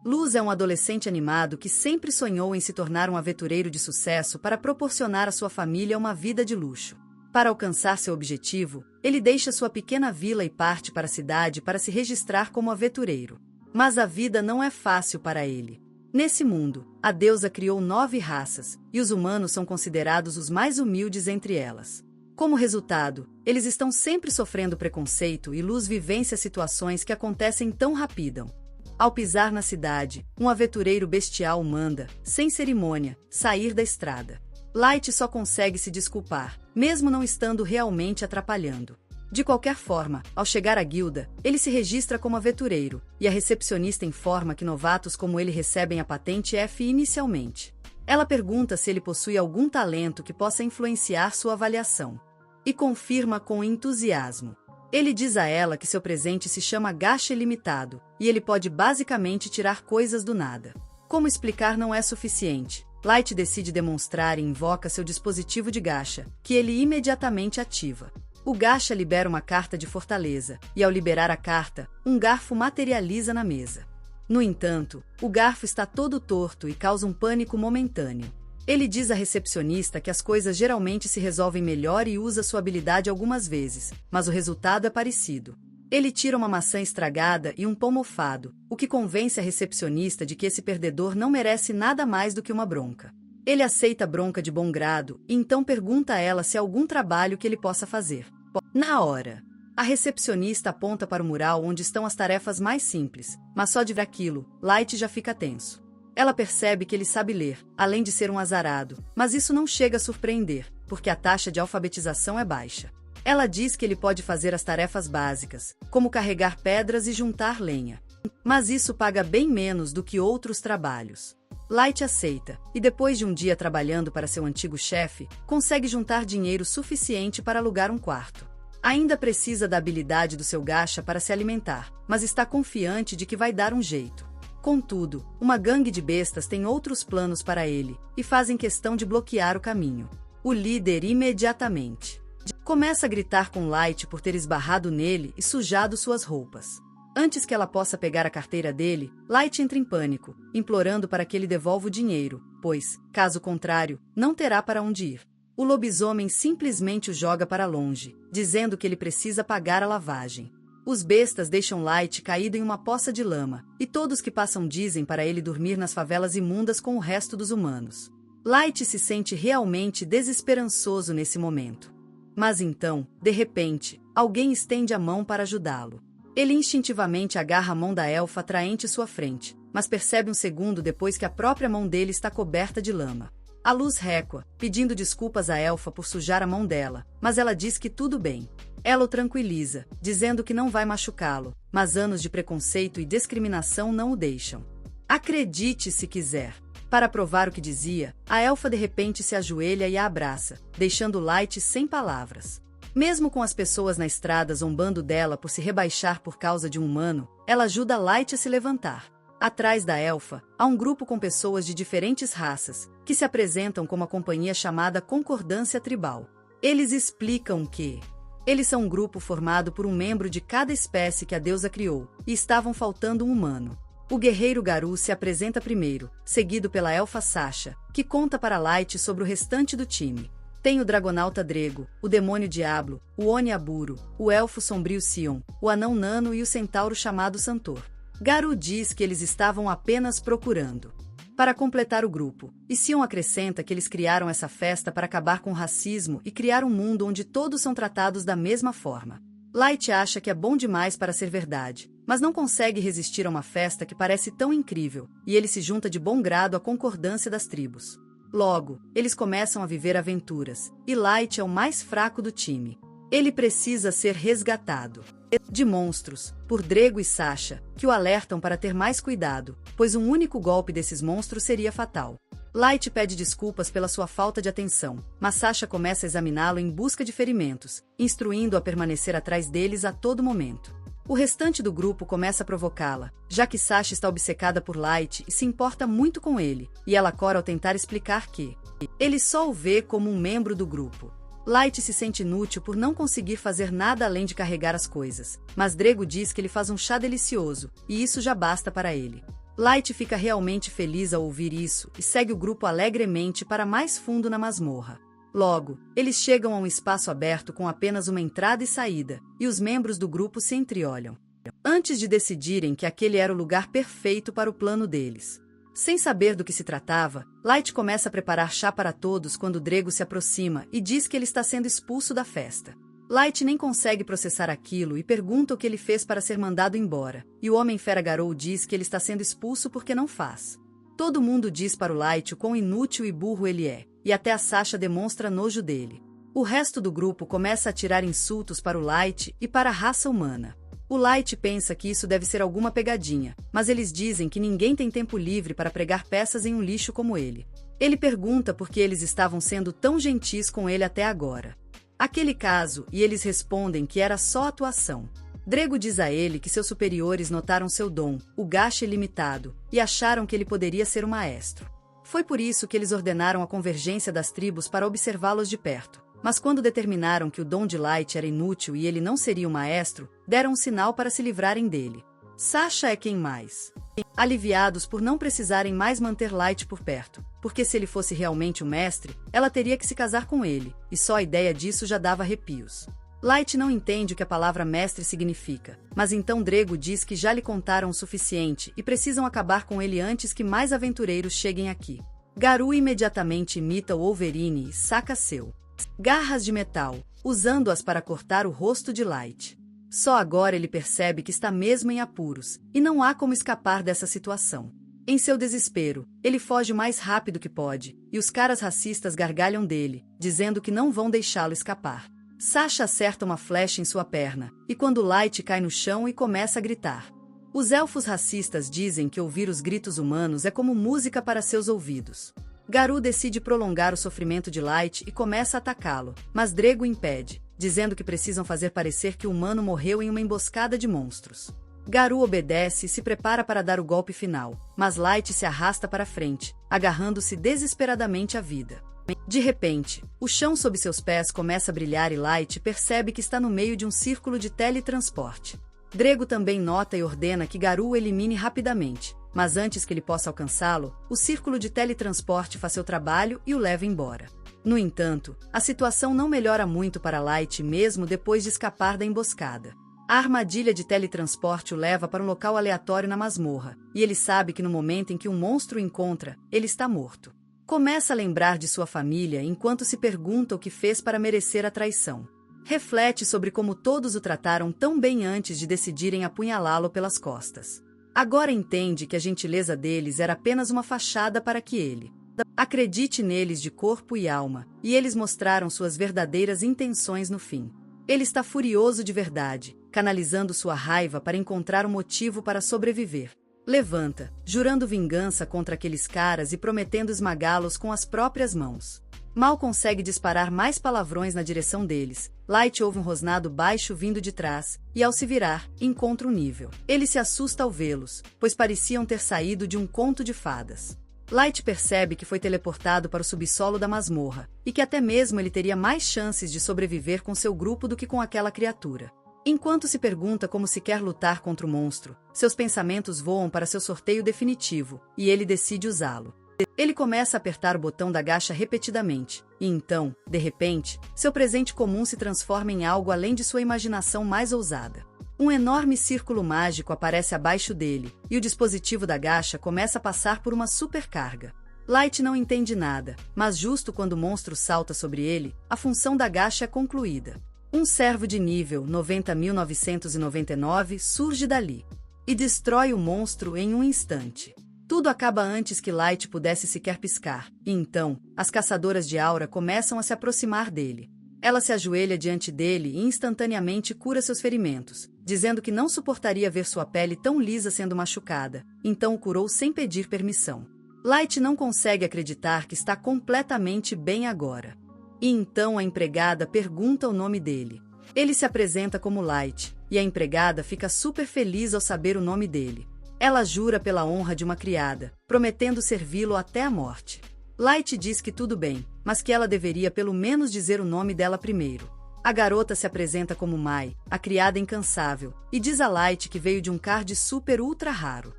Luz é um adolescente animado que sempre sonhou em se tornar um aventureiro de sucesso para proporcionar à sua família uma vida de luxo. Para alcançar seu objetivo, ele deixa sua pequena vila e parte para a cidade para se registrar como aventureiro. Mas a vida não é fácil para ele. Nesse mundo, a deusa criou 9 raças, e os humanos são considerados os mais humildes entre elas. Como resultado, eles estão sempre sofrendo preconceito e Luz vivencia situações que acontecem tão rapidão. Ao pisar na cidade, um aventureiro bestial manda, sem cerimônia, sair da estrada. Light só consegue se desculpar, mesmo não estando realmente atrapalhando. De qualquer forma, ao chegar à guilda, ele se registra como aventureiro, e a recepcionista informa que novatos como ele recebem a patente F inicialmente. Ela pergunta se ele possui algum talento que possa influenciar sua avaliação. E confirma com entusiasmo. Ele diz a ela que seu presente se chama gacha ilimitado, e ele pode basicamente tirar coisas do nada. Como explicar não é suficiente, Light decide demonstrar e invoca seu dispositivo de gacha, que ele imediatamente ativa. O gacha libera uma carta de fortaleza, e ao liberar a carta, um garfo materializa na mesa. No entanto, o garfo está todo torto e causa um pânico momentâneo. Ele diz à recepcionista que as coisas geralmente se resolvem melhor e usa sua habilidade algumas vezes, mas o resultado é parecido. Ele tira uma maçã estragada e um pão mofado, o que convence a recepcionista de que esse perdedor não merece nada mais do que uma bronca. Ele aceita a bronca de bom grado e então pergunta a ela se há algum trabalho que ele possa fazer. Na hora, a recepcionista aponta para o mural onde estão as tarefas mais simples, mas só de ver aquilo, Light já fica tenso. Ela percebe que ele sabe ler, além de ser um azarado, mas isso não chega a surpreender, porque a taxa de alfabetização é baixa. Ela diz que ele pode fazer as tarefas básicas, como carregar pedras e juntar lenha. Mas isso paga bem menos do que outros trabalhos. Light aceita, e depois de um dia trabalhando para seu antigo chefe, consegue juntar dinheiro suficiente para alugar um quarto. Ainda precisa da habilidade do seu gacha para se alimentar, mas está confiante de que vai dar um jeito. Contudo, uma gangue de bestas tem outros planos para ele, e fazem questão de bloquear o caminho. O líder imediatamente começa a gritar com Light por ter esbarrado nele e sujado suas roupas. Antes que ela possa pegar a carteira dele, Light entra em pânico, implorando para que ele devolva o dinheiro, pois, caso contrário, não terá para onde ir. O lobisomem simplesmente o joga para longe, dizendo que ele precisa pagar a lavagem. Os bestas deixam Light caído em uma poça de lama, e todos que passam dizem para ele dormir nas favelas imundas com o resto dos humanos. Light se sente realmente desesperançoso nesse momento. Mas então, de repente, alguém estende a mão para ajudá-lo. Ele instintivamente agarra a mão da elfa atraente sua frente, mas percebe um segundo depois que a própria mão dele está coberta de lama. A Luz recua, pedindo desculpas à elfa por sujar a mão dela, mas ela diz que tudo bem. Ela o tranquiliza, dizendo que não vai machucá-lo, mas anos de preconceito e discriminação não o deixam. Acredite se quiser. Para provar o que dizia, a elfa de repente se ajoelha e a abraça, deixando Light sem palavras. Mesmo com as pessoas na estrada zombando dela por se rebaixar por causa de um humano, ela ajuda Light a se levantar. Atrás da elfa, há um grupo com pessoas de diferentes raças, que se apresentam como a companhia chamada Concordância Tribal. Eles explicam que eles são um grupo formado por um membro de cada espécie que a deusa criou, e estavam faltando um humano. O guerreiro Garu se apresenta primeiro, seguido pela elfa Sasha, que conta para Light sobre o restante do time. Tem o Dragonauta Drego, o Demônio Diablo, o Oni Aburo, o Elfo Sombrio Sion, o Anão Nano e o Centauro chamado Santor. Garu diz que eles estavam apenas procurando para completar o grupo, e Sion acrescenta que eles criaram essa festa para acabar com o racismo e criar um mundo onde todos são tratados da mesma forma. Light acha que é bom demais para ser verdade, mas não consegue resistir a uma festa que parece tão incrível, e ele se junta de bom grado à concordância das tribos. Logo, eles começam a viver aventuras, e Light é o mais fraco do time. Ele precisa ser resgatado de monstros, por Drego e Sasha, que o alertam para ter mais cuidado, pois um único golpe desses monstros seria fatal. Light pede desculpas pela sua falta de atenção, mas Sasha começa a examiná-lo em busca de ferimentos, instruindo-o a permanecer atrás deles a todo momento. O restante do grupo começa a provocá-la, já que Sasha está obcecada por Light e se importa muito com ele, e ela cora ao tentar explicar que ele só o vê como um membro do grupo. Light se sente inútil por não conseguir fazer nada além de carregar as coisas, mas Drego diz que ele faz um chá delicioso, e isso já basta para ele. Light fica realmente feliz ao ouvir isso e segue o grupo alegremente para mais fundo na masmorra. Logo, eles chegam a um espaço aberto com apenas uma entrada e saída, e os membros do grupo se entreolham, antes de decidirem que aquele era o lugar perfeito para o plano deles. Sem saber do que se tratava, Light começa a preparar chá para todos quando Drego se aproxima e diz que ele está sendo expulso da festa. Light nem consegue processar aquilo e pergunta o que ele fez para ser mandado embora, e o Homem-Fera Garou diz que ele está sendo expulso porque não faz. Todo mundo diz para o Light o quão inútil e burro ele é, e até a Sasha demonstra nojo dele. O resto do grupo começa a tirar insultos para o Light e para a raça humana. O Light pensa que isso deve ser alguma pegadinha, mas eles dizem que ninguém tem tempo livre para pregar peças em um lixo como ele. Ele pergunta por que eles estavam sendo tão gentis com ele até agora. Aquele caso, e eles respondem que era só atuação. Drego diz a ele que seus superiores notaram seu dom, o gacha ilimitado, e acharam que ele poderia ser um maestro. Foi por isso que eles ordenaram a convergência das tribos para observá-los de perto. Mas quando determinaram que o dom de Light era inútil e ele não seria um maestro, deram um sinal para se livrarem dele. Sasha é quem mais. Aliviados por não precisarem mais manter Light por perto, porque se ele fosse realmente um mestre, ela teria que se casar com ele, e só a ideia disso já dava arrepios. Light não entende o que a palavra mestre significa, mas então Drego diz que já lhe contaram o suficiente e precisam acabar com ele antes que mais aventureiros cheguem aqui. Garou imediatamente imita o Wolverine e saca seu garras de metal, usando-as para cortar o rosto de Light. Só agora ele percebe que está mesmo em apuros, e não há como escapar dessa situação. Em seu desespero, ele foge o mais rápido que pode, e os caras racistas gargalham dele, dizendo que não vão deixá-lo escapar. Sasha acerta uma flecha em sua perna, e quando Light cai no chão e começa a gritar. Os elfos racistas dizem que ouvir os gritos humanos é como música para seus ouvidos. Garou decide prolongar o sofrimento de Light e começa a atacá-lo, mas Drego o impede, dizendo que precisam fazer parecer que o humano morreu em uma emboscada de monstros. Garou obedece e se prepara para dar o golpe final, mas Light se arrasta para frente, agarrando-se desesperadamente à vida. De repente, o chão sob seus pés começa a brilhar e Light percebe que está no meio de um círculo de teletransporte. Drego também nota e ordena que Garou o elimine rapidamente, mas antes que ele possa alcançá-lo, o círculo de teletransporte faz seu trabalho e o leva embora. No entanto, a situação não melhora muito para Light mesmo depois de escapar da emboscada. A armadilha de teletransporte o leva para um local aleatório na masmorra, e ele sabe que no momento em que um monstro o encontra, ele está morto. Começa a lembrar de sua família enquanto se pergunta o que fez para merecer a traição. Reflete sobre como todos o trataram tão bem antes de decidirem apunhalá-lo pelas costas. Agora entende que a gentileza deles era apenas uma fachada para que ele acredite neles de corpo e alma, e eles mostraram suas verdadeiras intenções no fim. Ele está furioso de verdade, canalizando sua raiva para encontrar um motivo para sobreviver. Levanta, jurando vingança contra aqueles caras e prometendo esmagá-los com as próprias mãos. Mal consegue disparar mais palavrões na direção deles. Light ouve um rosnado baixo vindo de trás, e ao se virar, encontra um nível. Ele se assusta ao vê-los, pois pareciam ter saído de um conto de fadas. Light percebe que foi teleportado para o subsolo da masmorra, e que até mesmo ele teria mais chances de sobreviver com seu grupo do que com aquela criatura. Enquanto se pergunta como se quer lutar contra o monstro, seus pensamentos voam para seu sorteio definitivo, e ele decide usá-lo. Ele começa a apertar o botão da gacha repetidamente, e então, de repente, seu presente comum se transforma em algo além de sua imaginação mais ousada. Um enorme círculo mágico aparece abaixo dele, e o dispositivo da gacha começa a passar por uma supercarga. Light não entende nada, mas justo quando o monstro salta sobre ele, a função da gacha é concluída. Um servo de nível 90.999 surge dali, e destrói o monstro em um instante. Tudo acaba antes que Light pudesse sequer piscar, e então, as caçadoras de aura começam a se aproximar dele. Ela se ajoelha diante dele e instantaneamente cura seus ferimentos, dizendo que não suportaria ver sua pele tão lisa sendo machucada, então o curou sem pedir permissão. Light não consegue acreditar que está completamente bem agora. E então a empregada pergunta o nome dele. Ele se apresenta como Light, e a empregada fica super feliz ao saber o nome dele. Ela jura pela honra de uma criada, prometendo servi-lo até a morte. Light diz que tudo bem, mas que ela deveria pelo menos dizer o nome dela primeiro. A garota se apresenta como Mai, a criada incansável, e diz a Light que veio de um card super ultra raro.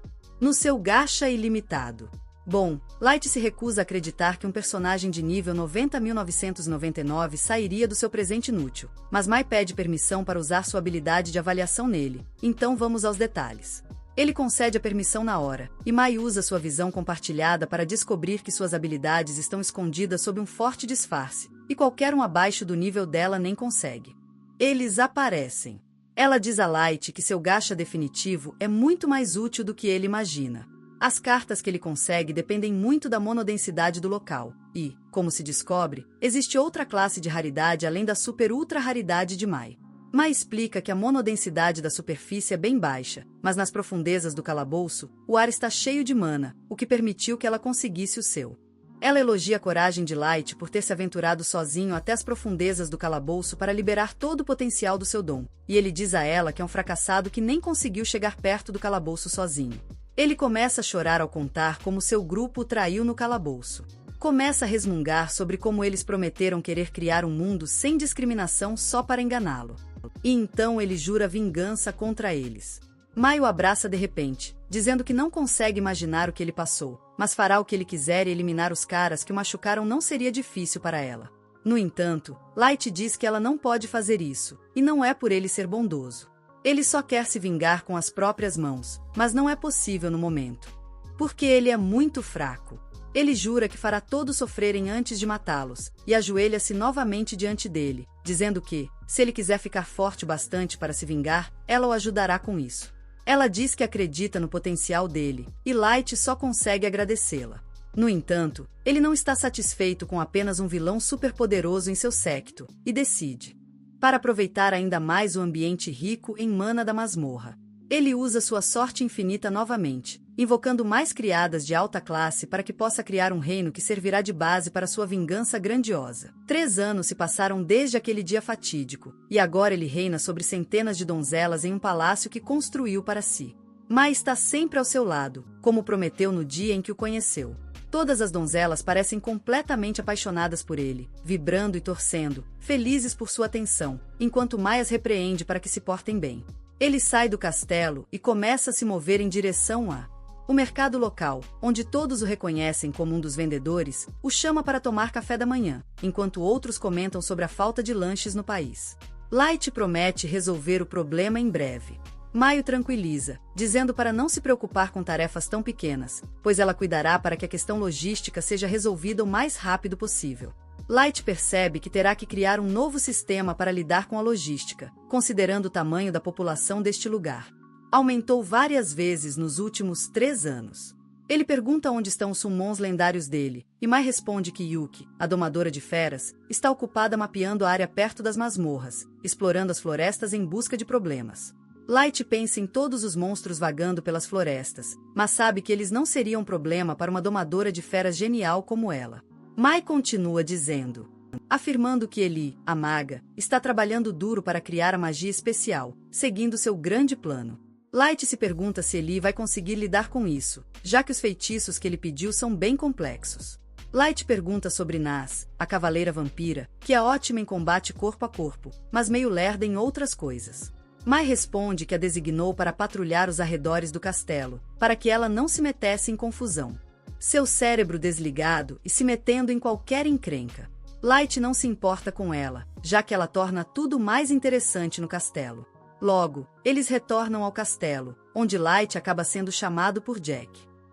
no seu gacha ilimitado. Bom, Light se recusa a acreditar que um personagem de nível 90.999 sairia do seu presente inútil, mas Mai pede permissão para usar sua habilidade de avaliação nele, então vamos aos detalhes. Ele concede a permissão na hora, e Mai usa sua visão compartilhada para descobrir que suas habilidades estão escondidas sob um forte disfarce, e qualquer um abaixo do nível dela nem consegue. Eles aparecem. Ela diz a Light que seu gacha definitivo é muito mais útil do que ele imagina. As cartas que ele consegue dependem muito da monodensidade do local, e, como se descobre, existe outra classe de raridade além da super-ultra raridade de Mai. Mai explica que a monodensidade da superfície é bem baixa, mas nas profundezas do calabouço, o ar está cheio de mana, o que permitiu que ela conseguisse o seu. Ela elogia a coragem de Light por ter se aventurado sozinho até as profundezas do calabouço para liberar todo o potencial do seu dom, e ele diz a ela que é um fracassado que nem conseguiu chegar perto do calabouço sozinho. Ele começa a chorar ao contar como seu grupo o traiu no calabouço. Começa a resmungar sobre como eles prometeram querer criar um mundo sem discriminação só para enganá-lo. E então ele jura vingança contra eles. Mai o abraça de repente, dizendo que não consegue imaginar o que ele passou, mas fará o que ele quiser e eliminar os caras que o machucaram não seria difícil para ela. No entanto, Light diz que ela não pode fazer isso, e não é por ele ser bondoso. Ele só quer se vingar com as próprias mãos, mas não é possível no momento. Porque ele é muito fraco. Ele jura que fará todos sofrerem antes de matá-los, e ajoelha-se novamente diante dele, dizendo que, se ele quiser ficar forte o bastante para se vingar, ela o ajudará com isso. Ela diz que acredita no potencial dele, e Light só consegue agradecê-la. No entanto, ele não está satisfeito com apenas um vilão superpoderoso em seu séquito, e decide. Para aproveitar ainda mais o ambiente rico em mana da masmorra. Ele usa sua sorte infinita novamente, invocando mais criadas de alta classe para que possa criar um reino que servirá de base para sua vingança grandiosa. 3 anos se passaram desde aquele dia fatídico, e agora ele reina sobre centenas de donzelas em um palácio que construiu para si. Mai está sempre ao seu lado, como prometeu no dia em que o conheceu. Todas as donzelas parecem completamente apaixonadas por ele, vibrando e torcendo, felizes por sua atenção, enquanto Mai as repreende para que se portem bem. Ele sai do castelo e começa a se mover em direção o mercado local, onde todos o reconhecem como um dos vendedores, o chama para tomar café da manhã, enquanto outros comentam sobre a falta de lanches no país. Light promete resolver o problema em breve. Mai o tranquiliza, dizendo para não se preocupar com tarefas tão pequenas, pois ela cuidará para que a questão logística seja resolvida o mais rápido possível. Light percebe que terá que criar um novo sistema para lidar com a logística, considerando o tamanho da população deste lugar. Aumentou várias vezes nos últimos 3 anos. Ele pergunta onde estão os summons lendários dele, e Mai responde que Yuki, a domadora de feras, está ocupada mapeando a área perto das masmorras, explorando as florestas em busca de problemas. Light pensa em todos os monstros vagando pelas florestas, mas sabe que eles não seriam um problema para uma domadora de feras genial como ela. Mai continua dizendo, afirmando que Eli, a maga, está trabalhando duro para criar a magia especial, seguindo seu grande plano. Light se pergunta se Eli vai conseguir lidar com isso, já que os feitiços que ele pediu são bem complexos. Light pergunta sobre Nas, a cavaleira vampira, que é ótima em combate corpo a corpo, mas meio lerda em outras coisas. Mai responde que a designou para patrulhar os arredores do castelo, para que ela não se metesse em confusão. Seu cérebro desligado e se metendo em qualquer encrenca. Light não se importa com ela, já que ela torna tudo mais interessante no castelo. Logo, eles retornam ao castelo, onde Light acaba sendo chamado por Jack.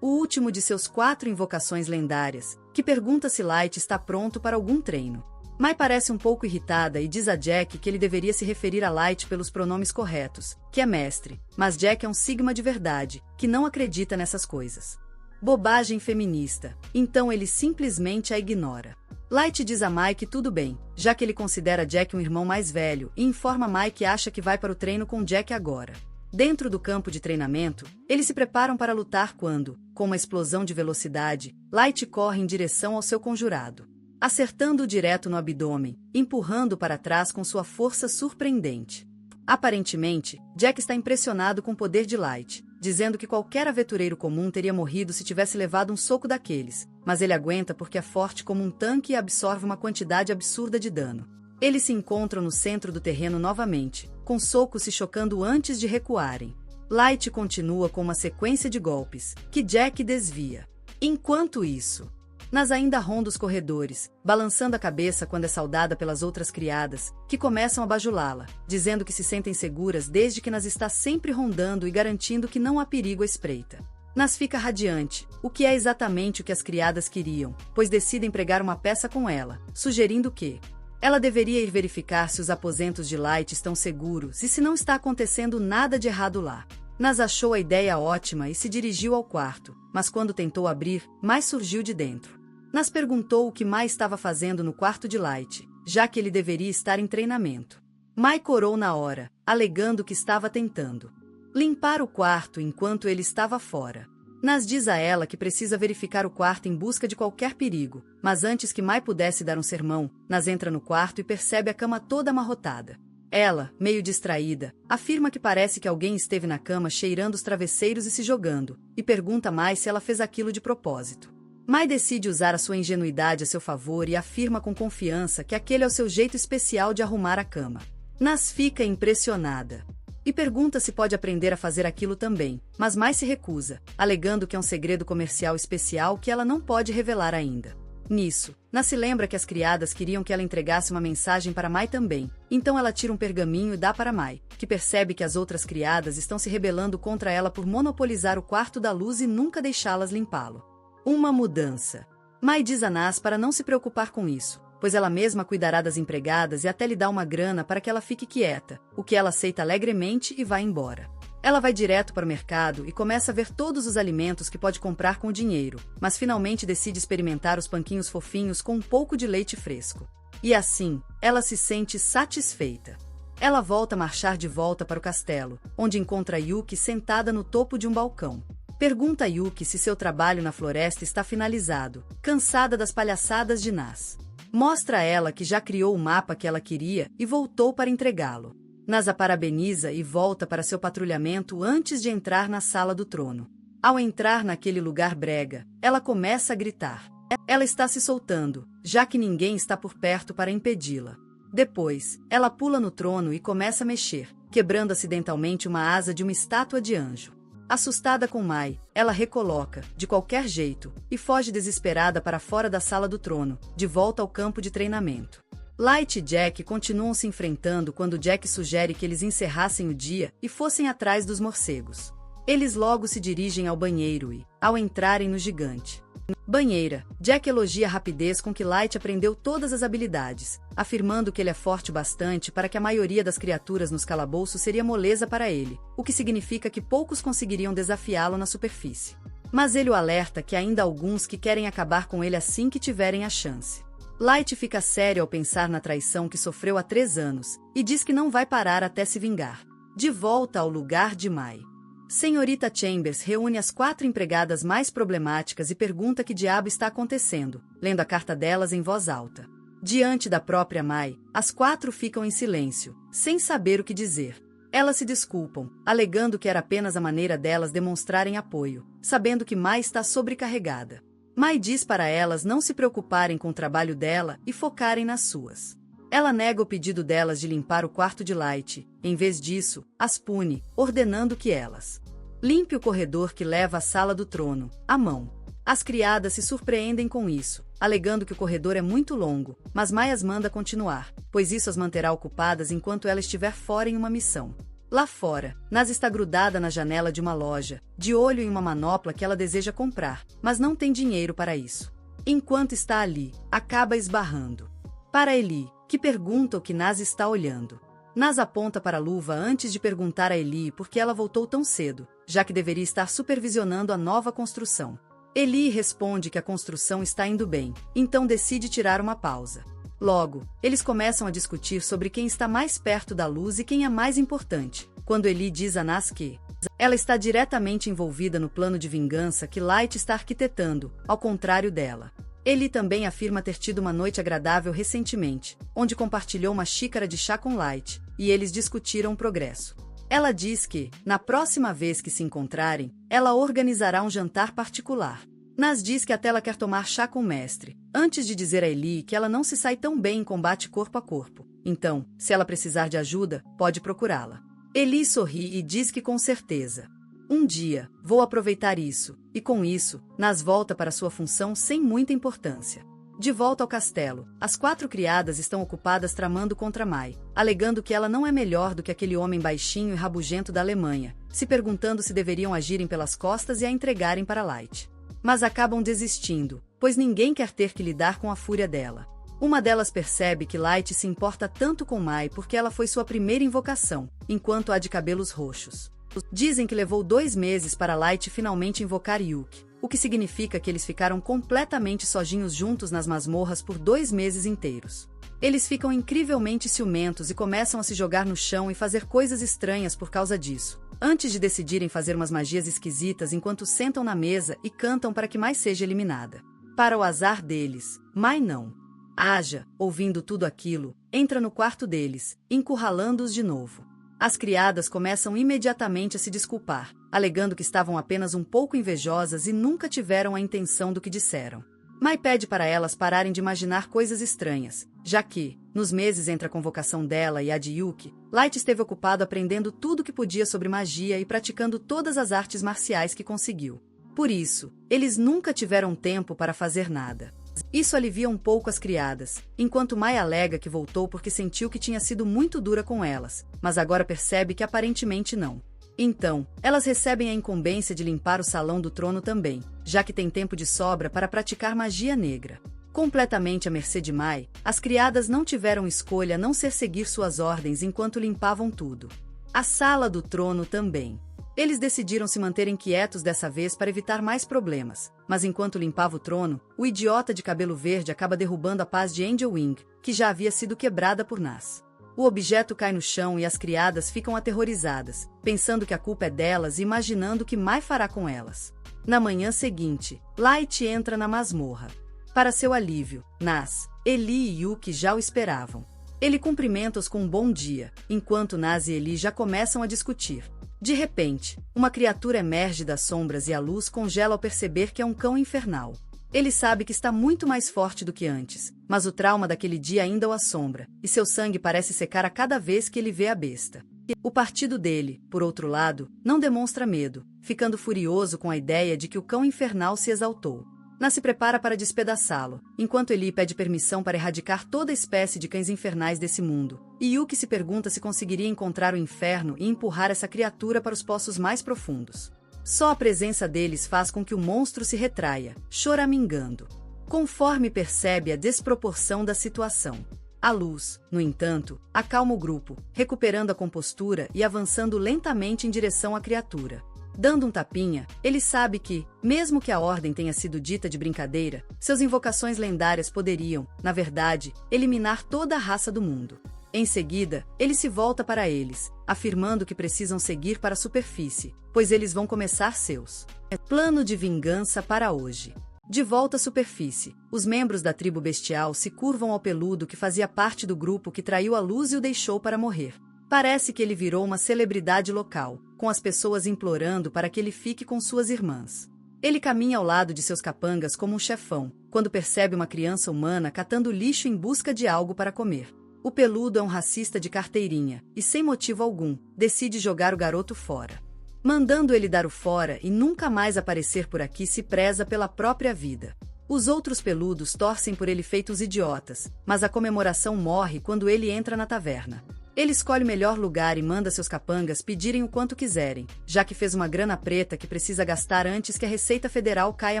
O último de seus 4 invocações lendárias, que pergunta se Light está pronto para algum treino. Mai parece um pouco irritada e diz a Jack que ele deveria se referir a Light pelos pronomes corretos, que é mestre, mas Jack é um sigma de verdade, que não acredita nessas coisas. Bobagem feminista, então ele simplesmente a ignora. Light diz a Mai que tudo bem, já que ele considera Jack um irmão mais velho, e informa Mai que acha que vai para o treino com Jack agora. Dentro do campo de treinamento, eles se preparam para lutar quando, com uma explosão de velocidade, Light corre em direção ao seu conjurado, acertando-o direto no abdômen, empurrando para trás com sua força surpreendente. Aparentemente, Jack está impressionado com o poder de Light, dizendo que qualquer aventureiro comum teria morrido se tivesse levado um soco daqueles, mas ele aguenta porque é forte como um tanque e absorve uma quantidade absurda de dano. Eles se encontram no centro do terreno novamente, com socos se chocando antes de recuarem. Light continua com uma sequência de golpes, que Jack desvia. Enquanto isso, Nas ainda ronda os corredores, balançando a cabeça quando é saudada pelas outras criadas, que começam a bajulá-la, dizendo que se sentem seguras desde que Nas está sempre rondando e garantindo que não há perigo à espreita. Nas fica radiante, o que é exatamente o que as criadas queriam, pois decidem pregar uma peça com ela, sugerindo que ela deveria ir verificar se os aposentos de Light estão seguros e se não está acontecendo nada de errado lá. Nas achou a ideia ótima e se dirigiu ao quarto, mas quando tentou abrir, Mai surgiu de dentro. Nas perguntou o que Mai estava fazendo no quarto de Light, já que ele deveria estar em treinamento. Mai corou na hora, alegando que estava tentando limpar o quarto enquanto ele estava fora. Nas diz a ela que precisa verificar o quarto em busca de qualquer perigo, mas antes que Mai pudesse dar um sermão, Nas entra no quarto e percebe a cama toda amarrotada. Ela, meio distraída, afirma que parece que alguém esteve na cama cheirando os travesseiros e se jogando, e pergunta a Mai se ela fez aquilo de propósito. Mai decide usar a sua ingenuidade a seu favor e afirma com confiança que aquele é o seu jeito especial de arrumar a cama. Nas fica impressionada e pergunta se pode aprender a fazer aquilo também, mas Mai se recusa, alegando que é um segredo comercial especial que ela não pode revelar ainda. Nisso, Nas se lembra que as criadas queriam que ela entregasse uma mensagem para Mai também, então ela tira um pergaminho e dá para Mai, que percebe que as outras criadas estão se rebelando contra ela por monopolizar o quarto da luz e nunca deixá-las limpá-lo. Uma mudança. Mai diz a Nas para não se preocupar com isso, pois ela mesma cuidará das empregadas e até lhe dá uma grana para que ela fique quieta, o que ela aceita alegremente e vai embora. Ela vai direto para o mercado e começa a ver todos os alimentos que pode comprar com o dinheiro, mas finalmente decide experimentar os panquinhos fofinhos com um pouco de leite fresco. E assim, ela se sente satisfeita. Ela volta a marchar de volta para o castelo, onde encontra Yuki sentada no topo de um balcão. Pergunta a Yuki se seu trabalho na floresta está finalizado, cansada das palhaçadas de Nas. Mostra a ela que já criou o mapa que ela queria e voltou para entregá-lo. Nas a parabeniza e volta para seu patrulhamento antes de entrar na sala do trono. Ao entrar naquele lugar brega, ela começa a gritar. Ela está se soltando, já que ninguém está por perto para impedi-la. Depois, ela pula no trono e começa a mexer, quebrando acidentalmente uma asa de uma estátua de anjo. Assustada com Mai, ela recoloca, de qualquer jeito, e foge desesperada para fora da sala do trono, de volta ao campo de treinamento. Light e Jack continuam se enfrentando quando Jack sugere que eles encerrassem o dia e fossem atrás dos morcegos. Eles logo se dirigem ao banheiro e, ao entrarem no gigante banheira, Jack elogia a rapidez com que Light aprendeu todas as habilidades, afirmando que ele é forte bastante para que a maioria das criaturas nos calabouços seria moleza para ele, o que significa que poucos conseguiriam desafiá-lo na superfície. Mas ele o alerta que há ainda alguns que querem acabar com ele assim que tiverem a chance. Light fica sério ao pensar na traição que sofreu há 3 anos, e diz que não vai parar até se vingar. De volta ao lugar de Mai. Senhorita Chambers reúne as 4 empregadas mais problemáticas e pergunta que diabo está acontecendo, lendo a carta delas em voz alta. Diante da própria Mai, as 4 ficam em silêncio, sem saber o que dizer. Elas se desculpam, alegando que era apenas a maneira delas demonstrarem apoio, sabendo que Mai está sobrecarregada. Mai diz para elas não se preocuparem com o trabalho dela e focarem nas suas. Ela nega o pedido delas de limpar o quarto de Light, em vez disso, as pune, ordenando que elas limpe o corredor que leva à sala do trono, à mão. As criadas se surpreendem com isso, alegando que o corredor é muito longo, mas Mai as manda continuar, pois isso as manterá ocupadas enquanto ela estiver fora em uma missão. Lá fora, Nas está grudada na janela de uma loja, de olho em uma manopla que ela deseja comprar, mas não tem dinheiro para isso. Enquanto está ali, acaba esbarrando para Eli, que pergunta o que Nas está olhando. Nas aponta para a luva antes de perguntar a Eli por que ela voltou tão cedo, já que deveria estar supervisionando a nova construção. Eli responde que a construção está indo bem, então decide tirar uma pausa. Logo, eles começam a discutir sobre quem está mais perto da luz e quem é mais importante, quando Eli diz a Nas que ela está diretamente envolvida no plano de vingança que Light está arquitetando, ao contrário dela. Eli também afirma ter tido uma noite agradável recentemente, onde compartilhou uma xícara de chá com Light, e eles discutiram o progresso. Ela diz que, na próxima vez que se encontrarem, ela organizará um jantar particular. Nas diz que até ela quer tomar chá com o mestre, antes de dizer a Eli que ela não se sai tão bem em combate corpo a corpo. Então, se ela precisar de ajuda, pode procurá-la. Eli sorri e diz que com certeza. Um dia, vou aproveitar isso, e com isso, Nas volta para sua função sem muita importância. De volta ao castelo, as 4 criadas estão ocupadas tramando contra Mai, alegando que ela não é melhor do que aquele homem baixinho e rabugento da Alemanha, se perguntando se deveriam agirem pelas costas e a entregarem para Light. Mas acabam desistindo, pois ninguém quer ter que lidar com a fúria dela. Uma delas percebe que Light se importa tanto com Mai porque ela foi sua primeira invocação, enquanto a de cabelos roxos. Dizem que levou 2 meses para Light finalmente invocar Yuki, o que significa que eles ficaram completamente sozinhos juntos nas masmorras por 2 meses inteiros. Eles ficam incrivelmente ciumentos e começam a se jogar no chão e fazer coisas estranhas por causa disso, antes de decidirem fazer umas magias esquisitas enquanto sentam na mesa e cantam para que Mai seja eliminada. Para o azar deles, Mai não. Aja, ouvindo tudo aquilo, entra no quarto deles, encurralando-os de novo. As criadas começam imediatamente a se desculpar, alegando que estavam apenas um pouco invejosas e nunca tiveram a intenção do que disseram. Mai pede para elas pararem de imaginar coisas estranhas, já que, nos meses entre a convocação dela e a de Yuki, Light esteve ocupado aprendendo tudo o que podia sobre magia e praticando todas as artes marciais que conseguiu. Por isso, eles nunca tiveram tempo para fazer nada. Isso alivia um pouco as criadas, enquanto Mai alega que voltou porque sentiu que tinha sido muito dura com elas, mas agora percebe que aparentemente não. Então, elas recebem a incumbência de limpar o salão do trono também, já que tem tempo de sobra para praticar magia negra. Completamente à mercê de Mai, as criadas não tiveram escolha a não ser seguir suas ordens enquanto limpavam tudo. A sala do trono também. Eles decidiram se manterem quietos dessa vez para evitar mais problemas, mas enquanto limpava o trono, o idiota de cabelo verde acaba derrubando a paz de Angel Wing, que já havia sido quebrada por Nas. O objeto cai no chão e as criadas ficam aterrorizadas, pensando que a culpa é delas e imaginando o que Mai fará com elas. Na manhã seguinte, Light entra na masmorra. Para seu alívio, Nas, Eli e Yuki já o esperavam. Ele cumprimenta-os com um bom dia, enquanto Nas e Eli já começam a discutir. De repente, uma criatura emerge das sombras e a luz congela ao perceber que é um cão infernal. Ele sabe que está muito mais forte do que antes, mas o trauma daquele dia ainda o assombra, e seu sangue parece secar a cada vez que ele vê a besta. O partido dele, por outro lado, não demonstra medo, ficando furioso com a ideia de que o cão infernal se exaltou. Nas se prepara para despedaçá-lo, enquanto Eli pede permissão para erradicar toda a espécie de cães infernais desse mundo, e Yuki se pergunta se conseguiria encontrar o inferno e empurrar essa criatura para os poços mais profundos. Só a presença deles faz com que o monstro se retraia, choramingando. Conforme percebe a desproporção da situação. A luz, no entanto, acalma o grupo, recuperando a compostura e avançando lentamente em direção à criatura. Dando um tapinha, ele sabe que, mesmo que a ordem tenha sido dita de brincadeira, suas invocações lendárias poderiam, na verdade, eliminar toda a raça do mundo. Em seguida, ele se volta para eles, afirmando que precisam seguir para a superfície, pois eles vão começar seus plano de vingança para hoje. De volta à superfície, os membros da tribo bestial se curvam ao peludo que fazia parte do grupo que traiu a luz e o deixou para morrer. Parece que ele virou uma celebridade local, com as pessoas implorando para que ele fique com suas irmãs. Ele caminha ao lado de seus capangas como um chefão, quando percebe uma criança humana catando lixo em busca de algo para comer. O peludo é um racista de carteirinha, e sem motivo algum, decide jogar o garoto fora. Mandando ele dar o fora e nunca mais aparecer por aqui se preza pela própria vida. Os outros peludos torcem por ele feitos idiotas, mas a comemoração morre quando ele entra na taverna. Ele escolhe o melhor lugar e manda seus capangas pedirem o quanto quiserem, já que fez uma grana preta que precisa gastar antes que a Receita Federal caia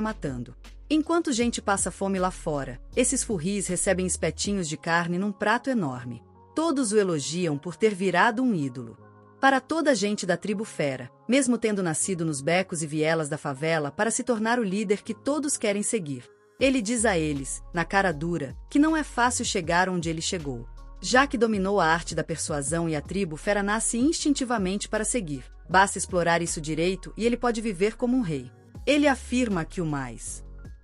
matando. Enquanto gente passa fome lá fora, esses furris recebem espetinhos de carne num prato enorme. Todos o elogiam por ter virado um ídolo. Para toda a gente da tribo fera, mesmo tendo nascido nos becos e vielas da favela para se tornar o líder que todos querem seguir. Ele diz a eles, na cara dura, que não é fácil chegar onde ele chegou. Já que dominou a arte da persuasão e a tribo fera nasce instintivamente para seguir. Basta explorar isso direito e ele pode viver como um rei. Ele afirma que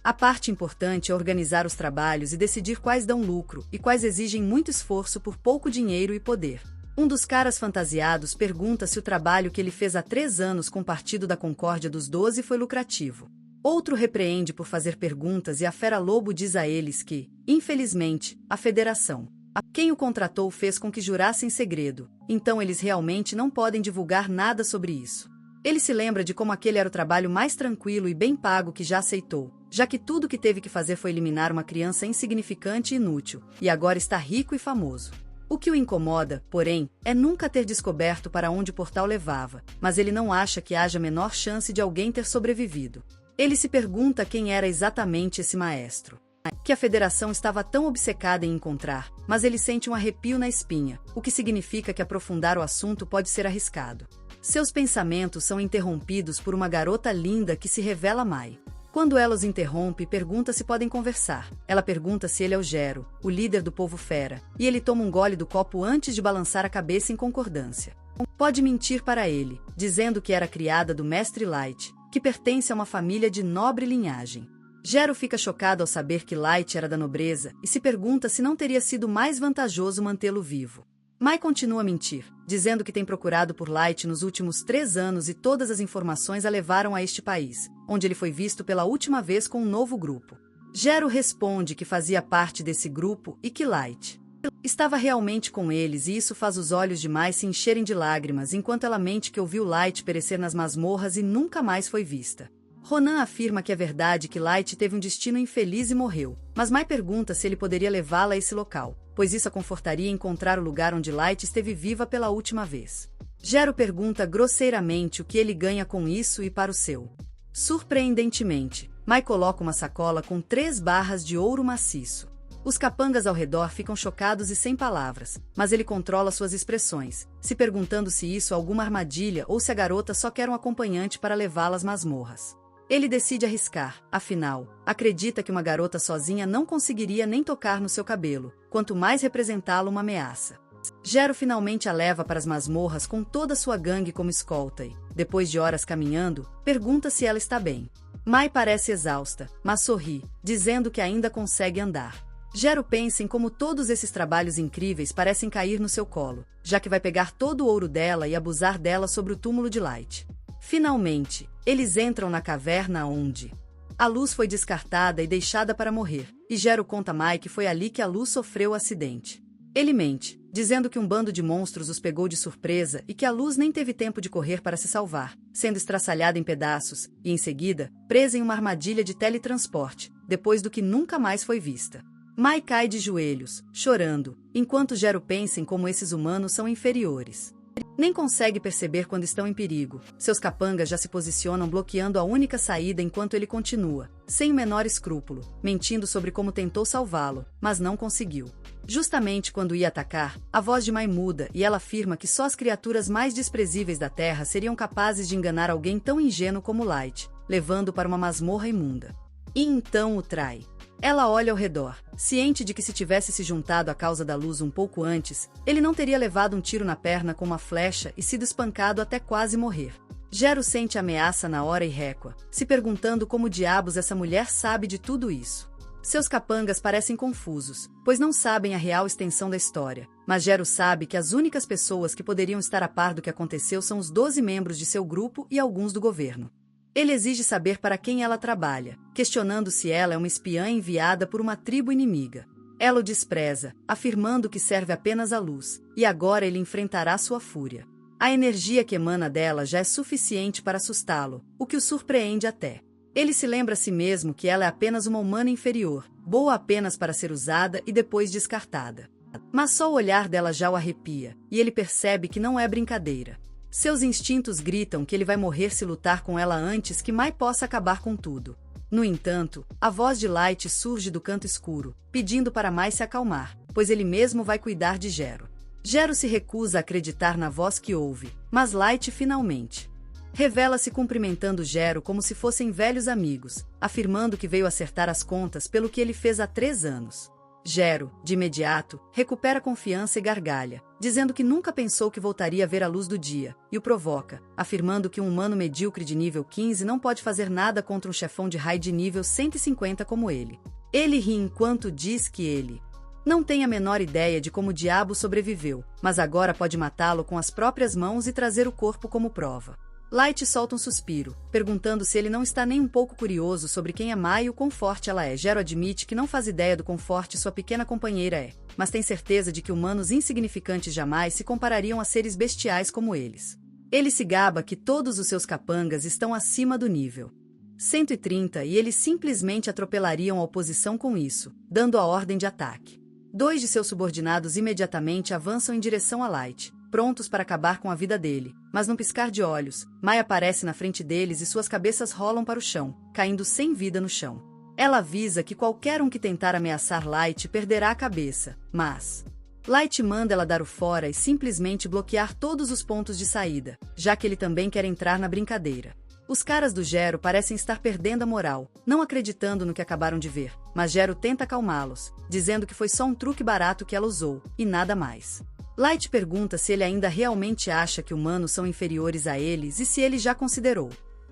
a parte importante é organizar os trabalhos e decidir quais dão lucro e quais exigem muito esforço por pouco dinheiro e poder. Um dos caras fantasiados pergunta se o trabalho que ele fez há 3 anos com o Partido da Concórdia dos 12 foi lucrativo. Outro repreende por fazer perguntas e a fera lobo diz a eles que, infelizmente, a federação, quem o contratou fez com que jurasse em segredo, então eles realmente não podem divulgar nada sobre isso. Ele se lembra de como aquele era o trabalho mais tranquilo e bem pago que já aceitou, já que tudo que teve que fazer foi eliminar uma criança insignificante e inútil, e agora está rico e famoso. O que o incomoda, porém, é nunca ter descoberto para onde o portal levava, mas ele não acha que haja a menor chance de alguém ter sobrevivido. Ele se pergunta quem era exatamente esse maestro, que a Federação estava tão obcecada em encontrar, mas ele sente um arrepio na espinha, o que significa que aprofundar o assunto pode ser arriscado. Seus pensamentos são interrompidos por uma garota linda que se revela Mai. Quando ela os interrompe, pergunta se podem conversar. Ela pergunta se ele é o Gero, o líder do povo fera, e ele toma um gole do copo antes de balançar a cabeça em concordância. Pode mentir para ele, dizendo que era criada do Mestre Light, que pertence a uma família de nobre linhagem. Gero fica chocado ao saber que Light era da nobreza e se pergunta se não teria sido mais vantajoso mantê-lo vivo. Mai continua a mentir, dizendo que tem procurado por Light nos últimos 3 anos e todas as informações a levaram a este país, onde ele foi visto pela última vez com um novo grupo. Gero responde que fazia parte desse grupo e que Light estava realmente com eles, e isso faz os olhos de Mai se encherem de lágrimas enquanto ela mente que ouviu Light perecer nas masmorras e nunca mais foi vista. Ronan afirma que é verdade que Light teve um destino infeliz e morreu, mas Mai pergunta se ele poderia levá-la a esse local, pois isso a confortaria encontrar o lugar onde Light esteve viva pela última vez. Gero pergunta grosseiramente o que ele ganha com isso e para o seu. Surpreendentemente, Mai coloca uma sacola com 3 barras de ouro maciço. Os capangas ao redor ficam chocados e sem palavras, mas ele controla suas expressões, se perguntando se isso é alguma armadilha ou se a garota só quer um acompanhante para levá-la às masmorras. Ele decide arriscar, afinal, acredita que uma garota sozinha não conseguiria nem tocar no seu cabelo, quanto mais representá-lo uma ameaça. Gero finalmente a leva para as masmorras com toda sua gangue como escolta e, depois de horas caminhando, pergunta se ela está bem. Mai parece exausta, mas sorri, dizendo que ainda consegue andar. Gero pensa em como todos esses trabalhos incríveis parecem cair no seu colo, já que vai pegar todo o ouro dela e abusar dela sobre o túmulo de Light. Finalmente, eles entram na caverna onde a luz foi descartada e deixada para morrer, e Gero conta a Mai que foi ali que a luz sofreu o acidente. Ele mente, dizendo que um bando de monstros os pegou de surpresa e que a luz nem teve tempo de correr para se salvar, sendo estraçalhada em pedaços, e em seguida, presa em uma armadilha de teletransporte, depois do que nunca mais foi vista. Mai cai de joelhos, chorando, enquanto Gero pensa em como esses humanos são inferiores. Nem consegue perceber quando estão em perigo. Seus capangas já se posicionam bloqueando a única saída enquanto ele continua, sem o menor escrúpulo, mentindo sobre como tentou salvá-lo, mas não conseguiu. Justamente quando ia atacar, a voz de Mai muda e ela afirma que só as criaturas mais desprezíveis da Terra seriam capazes de enganar alguém tão ingênuo como Light, levando-o para uma masmorra imunda. E então o trai. Ela olha ao redor, ciente de que se tivesse se juntado à causa da luz um pouco antes, ele não teria levado um tiro na perna com uma flecha e sido espancado até quase morrer. Gero sente a ameaça na hora e recua, se perguntando como diabos essa mulher sabe de tudo isso. Seus capangas parecem confusos, pois não sabem a real extensão da história, mas Gero sabe que as únicas pessoas que poderiam estar a par do que aconteceu são os 12 membros de seu grupo e alguns do governo. Ele exige saber para quem ela trabalha, questionando se ela é uma espiã enviada por uma tribo inimiga. Ela o despreza, afirmando que serve apenas à luz, e agora ele enfrentará sua fúria. A energia que emana dela já é suficiente para assustá-lo, o que o surpreende até. Ele se lembra a si mesmo que ela é apenas uma humana inferior, boa apenas para ser usada e depois descartada. Mas só o olhar dela já o arrepia, e ele percebe que não é brincadeira. Seus instintos gritam que ele vai morrer se lutar com ela antes que Mai possa acabar com tudo. No entanto, a voz de Light surge do canto escuro, pedindo para Mai se acalmar, pois ele mesmo vai cuidar de Gero. Gero se recusa a acreditar na voz que ouve, mas Light finalmente revela-se cumprimentando Gero como se fossem velhos amigos, afirmando que veio acertar as contas pelo que ele fez há 3 anos. Gero, de imediato, recupera confiança e gargalha, dizendo que nunca pensou que voltaria a ver a luz do dia, e o provoca, afirmando que um humano medíocre de nível 15 não pode fazer nada contra um chefão de raid de nível 150 como ele. Ele ri enquanto diz que ele não tem a menor ideia de como o diabo sobreviveu, mas agora pode matá-lo com as próprias mãos e trazer o corpo como prova. Light solta um suspiro, perguntando se ele não está nem um pouco curioso sobre quem é Mai e o quão forte ela é. Gero admite que não faz ideia do quão forte sua pequena companheira é, mas tem certeza de que humanos insignificantes jamais se comparariam a seres bestiais como eles. Ele se gaba que todos os seus capangas estão acima do nível 130 e eles simplesmente atropelariam a oposição com isso, dando a ordem de ataque. 2 de seus subordinados imediatamente avançam em direção a Light, prontos para acabar com a vida dele, mas num piscar de olhos, Mai aparece na frente deles e suas cabeças rolam para o chão, caindo sem vida no chão. Ela avisa que qualquer um que tentar ameaçar Light perderá a cabeça, mas Light manda ela dar o fora e simplesmente bloquear todos os pontos de saída, já que ele também quer entrar na brincadeira. Os caras do Gero parecem estar perdendo a moral, não acreditando no que acabaram de ver, mas Gero tenta acalmá-los, dizendo que foi só um truque barato que ela usou, e nada mais. Light pergunta se ele ainda realmente acha que humanos são inferiores a eles e se ele já considerou.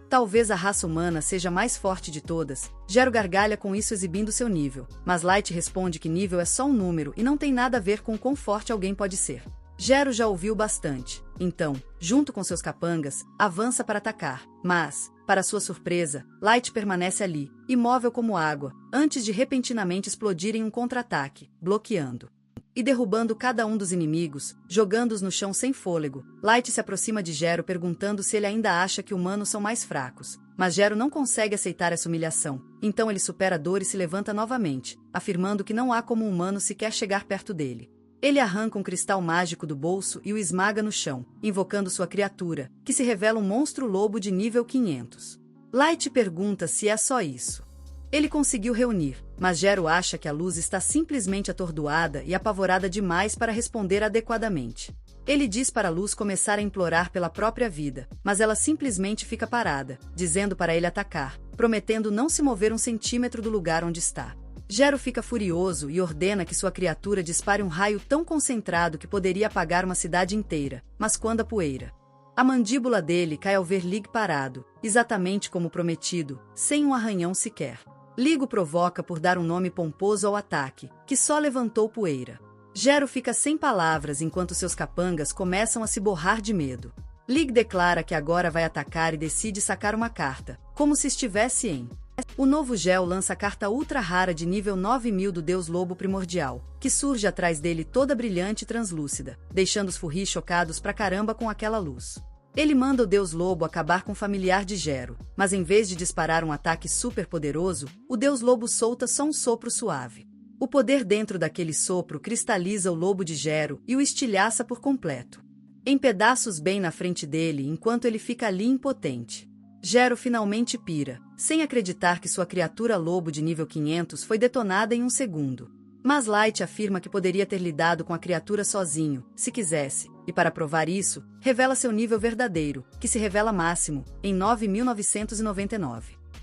Talvez a raça humana seja a mais forte de todas. Gero gargalha com isso exibindo seu nível, mas Light responde que nível é só um número e não tem nada a ver com o quão forte alguém pode ser. Gero já ouviu bastante, então, junto com seus capangas, avança para atacar, mas, para sua surpresa, Light permanece ali, imóvel como água, antes de repentinamente explodir em um contra-ataque, bloqueando e derrubando cada um dos inimigos, jogando-os no chão sem fôlego. Light se aproxima de Gero perguntando se ele ainda acha que humanos são mais fracos, mas Gero não consegue aceitar essa humilhação, então ele supera a dor e se levanta novamente, afirmando que não há como um humano sequer chegar perto dele. Ele arranca um cristal mágico do bolso e o esmaga no chão, invocando sua criatura, que se revela um monstro lobo de nível 500. Light pergunta se é só isso. Ele conseguiu reunir, mas Gero acha que a luz está simplesmente atordoada e apavorada demais para responder adequadamente. Ele diz para a luz começar a implorar pela própria vida, mas ela simplesmente fica parada, dizendo para ele atacar, prometendo não se mover um centímetro do lugar onde está. Gero fica furioso e ordena que sua criatura dispare um raio tão concentrado que poderia apagar uma cidade inteira, mas quando a poeira. A mandíbula dele cai ao ver Lig parado, exatamente como prometido, sem um arranhão sequer. Lig o provoca por dar um nome pomposo ao ataque, que só levantou poeira. Gero fica sem palavras enquanto seus capangas começam a se borrar de medo. Lig declara que agora vai atacar e decide sacar uma carta, como se estivesse em... O novo Gel lança a carta ultra rara de nível 9000 do Deus Lobo Primordial, que surge atrás dele toda brilhante e translúcida, deixando os furris chocados pra caramba com aquela luz. Ele manda o Deus Lobo acabar com o familiar de Gero, mas em vez de disparar um ataque super poderoso, o Deus Lobo solta só um sopro suave. O poder dentro daquele sopro cristaliza o lobo de Gero e o estilhaça por completo, em pedaços bem na frente dele enquanto ele fica ali impotente. Gero finalmente pira, sem acreditar que sua criatura lobo de nível 500 foi detonada em um segundo. Mas Light afirma que poderia ter lidado com a criatura sozinho, se quisesse, e para provar isso, revela seu nível verdadeiro, que se revela máximo, em 9.999.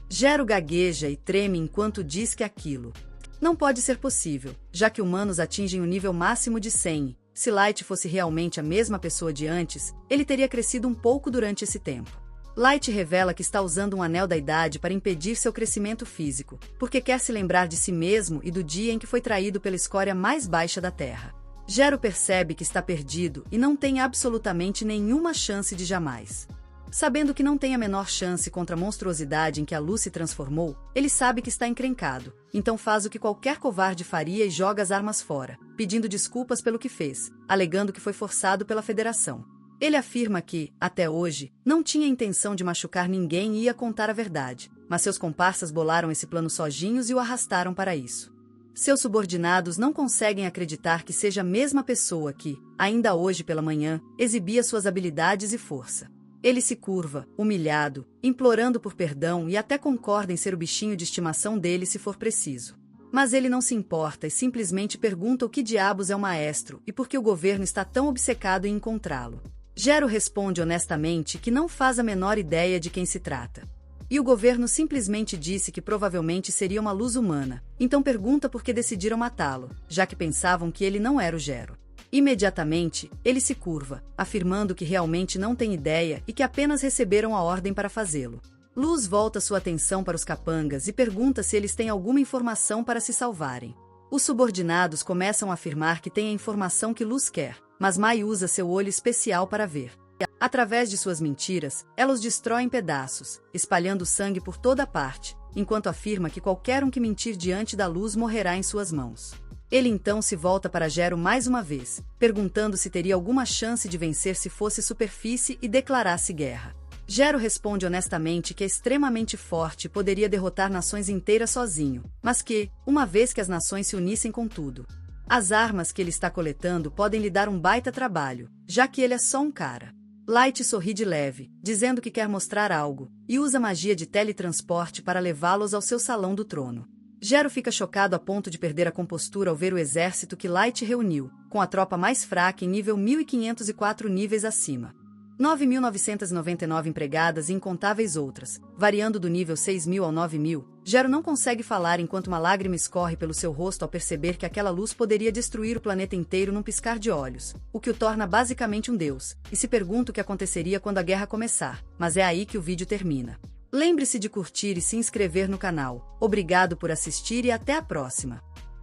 Gero gagueja e treme enquanto diz que aquilo não pode ser possível, já que humanos atingem o nível máximo de 100. Se Light fosse realmente a mesma pessoa de antes, ele teria crescido um pouco durante esse tempo. Light revela que está usando um anel da idade para impedir seu crescimento físico, porque quer se lembrar de si mesmo e do dia em que foi traído pela escória mais baixa da Terra. Gero percebe que está perdido e não tem absolutamente nenhuma chance de jamais. Sabendo que não tem a menor chance contra a monstruosidade em que a luz se transformou, ele sabe que está encrencado, então faz o que qualquer covarde faria e joga as armas fora, pedindo desculpas pelo que fez, alegando que foi forçado pela Federação. Ele afirma que, até hoje, não tinha intenção de machucar ninguém e ia contar a verdade, mas seus comparsas bolaram esse plano sozinhos e o arrastaram para isso. Seus subordinados não conseguem acreditar que seja a mesma pessoa que, ainda hoje pela manhã, exibia suas habilidades e força. Ele se curva, humilhado, implorando por perdão e até concorda em ser o bichinho de estimação dele se for preciso. Mas ele não se importa e simplesmente pergunta o que diabos é o maestro e por que o governo está tão obcecado em encontrá-lo. Gero responde honestamente que não faz a menor ideia de quem se trata. E o governo simplesmente disse que provavelmente seria uma luz humana, então pergunta por que decidiram matá-lo, já que pensavam que ele não era o Gero. Imediatamente, ele se curva, afirmando que realmente não tem ideia e que apenas receberam a ordem para fazê-lo. Luz volta sua atenção para os capangas e pergunta se eles têm alguma informação para se salvarem. Os subordinados começam a afirmar que têm a informação que Luz quer, mas Mai usa seu olho especial para ver. Através de suas mentiras, ela os destrói em pedaços, espalhando sangue por toda parte, enquanto afirma que qualquer um que mentir diante da Luz morrerá em suas mãos. Ele então se volta para Gero mais uma vez, perguntando se teria alguma chance de vencer se fosse superfície e declarasse guerra. Gero responde honestamente que é extremamente forte e poderia derrotar nações inteiras sozinho, mas que, uma vez que as nações se unissem com tudo, as armas que ele está coletando podem lhe dar um baita trabalho, já que ele é só um cara. Light sorri de leve, dizendo que quer mostrar algo, e usa magia de teletransporte para levá-los ao seu salão do trono. Gero fica chocado a ponto de perder a compostura ao ver o exército que Light reuniu, com a tropa mais fraca em nível 1504 níveis acima. 9.999 empregadas e incontáveis outras, variando do nível 6.000 ao 9.000, Gero não consegue falar enquanto uma lágrima escorre pelo seu rosto ao perceber que aquela luz poderia destruir o planeta inteiro num piscar de olhos, o que o torna basicamente um deus, e se pergunta o que aconteceria quando a guerra começar, mas é aí que o vídeo termina. Lembre-se de curtir e se inscrever no canal. Obrigado por assistir e até a próxima!